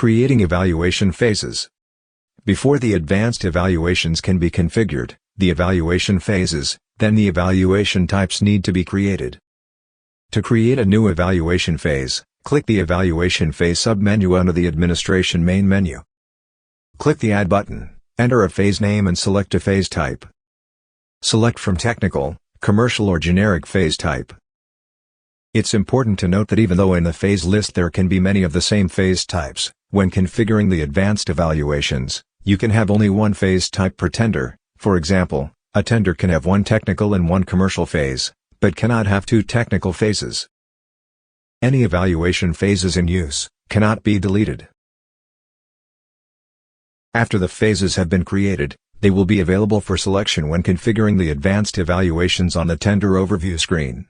Creating evaluation phases. Before the advanced evaluations can be configured, the evaluation phases, then the evaluation types need to be created. To create a new evaluation phase, click the Evaluation Phase submenu under the Administration main menu. Click the Add button, enter a phase name and select a phase type. Select from Technical, Commercial or Generic phase type. It's important to note that even though in the phase list there can be many of the same phase types, when configuring the advanced evaluations, you can have only one phase type per tender. For example, a tender can have one technical and one commercial phase, but cannot have two technical phases. Any evaluation phases in use cannot be deleted. After the phases have been created, they will be available for selection when configuring the advanced evaluations on the tender overview screen.